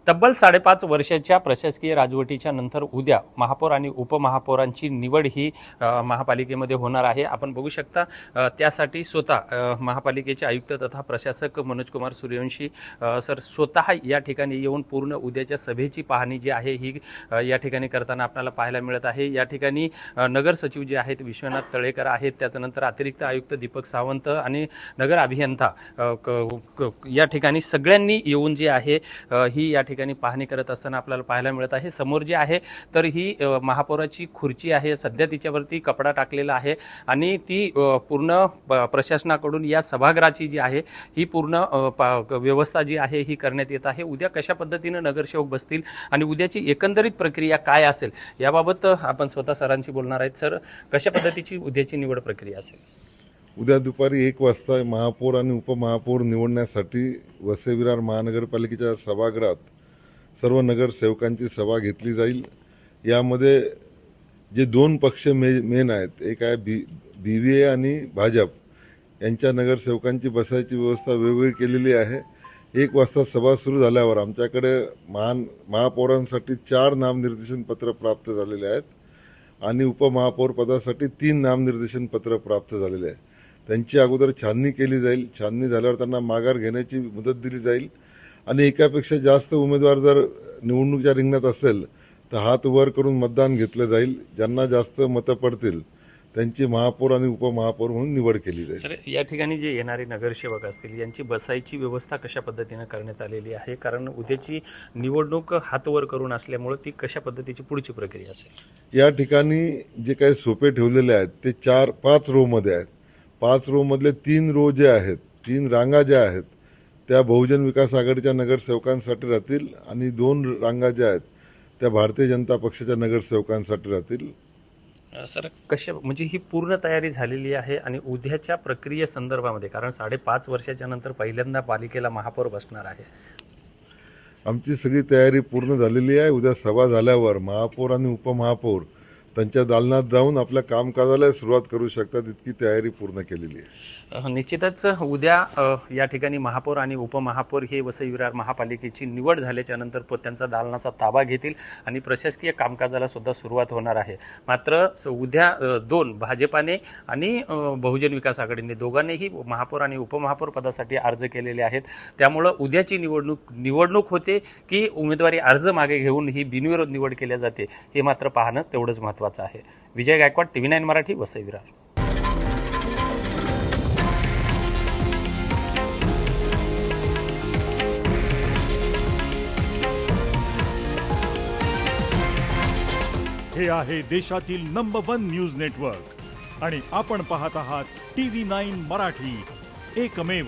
तब्बल 5.5 वर्षाच्या प्रशासकीय राजवटीच्या नंतर उद्या महापौर आणि उपमहापौरांची निवड ही महापालिकेमध्ये होणार आहे। आपण बघू शकता त्यासाठी स्वतः महापालिकेचे आयुक्त तथा प्रशासक मनोज कुमार सूर्यवंशी सर स्वतः या ठिकाणी येऊन पूर्ण उद्याच्या सभेची पाहणी जी आहे ही या ठिकाणी करताना आपल्याला पाहायला मिळत आहे। या ठिकाणी नगर सचिव जे आहेत विश्वनाथ तळेकर आहेत, त्यानंतर अतिरिक्त आयुक्त दीपक सावंत आणि नगर अभियंता या ठिकाणी सगळ्यांनी येऊन जे आहे ही या ठिकाणी पाहणी करत असताना आपल्याला पाहायला मिळत आहे। समोर जे आहे तर ही महापौराची खुर्ची आहे, सध्या तिच्यावरती कपडा टाकलेला आहे आणि ती पूर्ण प्रशासनाकडून या सभागृहाची जी आहे ही पूर्ण व्यवस्था जी आहे ही करण्यात येत आहे। उद्या कशा पद्धतीने नगरसेवक बसतील आणि उद्याची एकंदरीत प्रक्रिया काय असेल याबाबत आपण स्वतः सरांशी बोलणार आहेत। सर, कशा पद्धतीची उद्याची निवड प्रक्रिया असेल? उद्या दुपारी 1 वाजता महापौर आणि उपमहापौर निवडण्यासाठी वसई विरार महानगरपालिकेच्या सभागृहात सर्व नगरसेवकांची सभा घेतली जाईल। यामध्ये जे 2 पक्ष मेन आहेत, एक आहे BVA आणि भाजप यांच्या नगरसेवकांची बसायची व्यवस्था वेगवेगळी केलेली आहे। 1 वाजता सभा सुरू झाल्यावर आमच्याकडे महापौरांसाठी 4 नामनिर्देशन पत्र प्राप्त झालेले आहेत आणि उपमहापौर पदासाठी 3 नामनिर्देशन पत्र प्राप्त झालेले आहे। त्यांची अगोदर छाननी केली जाईल। छाननी झाल्यावर त्यांना माघार घेण्याची मुदत दिली जाईल आणि एकापेक्षा जास्त उमेदवार जर निवडणुकीच्या रिंगणात असेल तर हात वर करून मतदान घेतलं जाईल। ज्यांना जास्त मतं पडतील त्यांची महापौर आणि उपमहापौर म्हणून निवड केली जाईल। सर, या ठिकाणी जे येणारे नगरसेवक असतील यांची बसायची व्यवस्था कशा पद्धतीने करण्यात आलेली आहे? कारण उद्याची निवडणूक हात वर करून असल्यामुळे ती कशा पद्धतीची पुढची प्रक्रिया असेल? या ठिकाणी जे काही सोपे ठेवलेले आहेत ते 4-5 रो मध्ये आहेत। 5 रो मधले 3 रो जे आहेत, 3 रांगा ज्या आहेत त्या बहुजन विकास आघाडीच्या नगरसेवकांसाठी राहतील आणि 2 रांगा ज्या आहेत त्या भारतीय जनता पक्षाच्या नगरसेवकांसाठी राहतील। सर, कशा म्हणजे ही पूर्ण तयारी झालेली आहे आणि उद्याच्या प्रक्रिये संदर्भामध्ये, कारण 5.5 वर्षाच्या नंतर पहिल्यांदा पालिकेला महापौर बसणार आहे, आमची सगळी तयारी पूर्ण झालेली आहे। उद्या सभा झाल्यावर महापौर आणि उपमहापौर त्यांच्या दालनात जाऊन आपल्या कामकाजाला सुरुवात करू शकतात, इतकी तयारी पूर्ण केलेली आहे। निश्चितच उद्या या ठिकाणी महापौर आणि उपमहापौर हे वसई विरार महापालिकेची निवड झाल्याच्या नंतर त्यांचा दालनाचा ताबा घेतील आणि प्रशासकीय कामकाजाला सुद्धा सुरुवात होणार आहे। मात्र उद्या 2 भाजपाने आणि बहुजन विकास आघाडीने दोघांनीही महापौर आणि उपमहापौर पदासाठी अर्ज केलेले आहेत। त्यामुळं उद्याची निवडणूक होते की उमेदवारी अर्ज मागे घेऊन ही बिनविरोध निवड केली जाते हे मात्र पाहणं तेवढंच महत्त्वाचं आहे। विजय गायकवाड, TV9 मराठी, वसई विरार। हे आहे देशातील नंबर 1 न्यूज नेटवर्क आणि आपण पाहत आहात TV9 मराठी, एकमेव।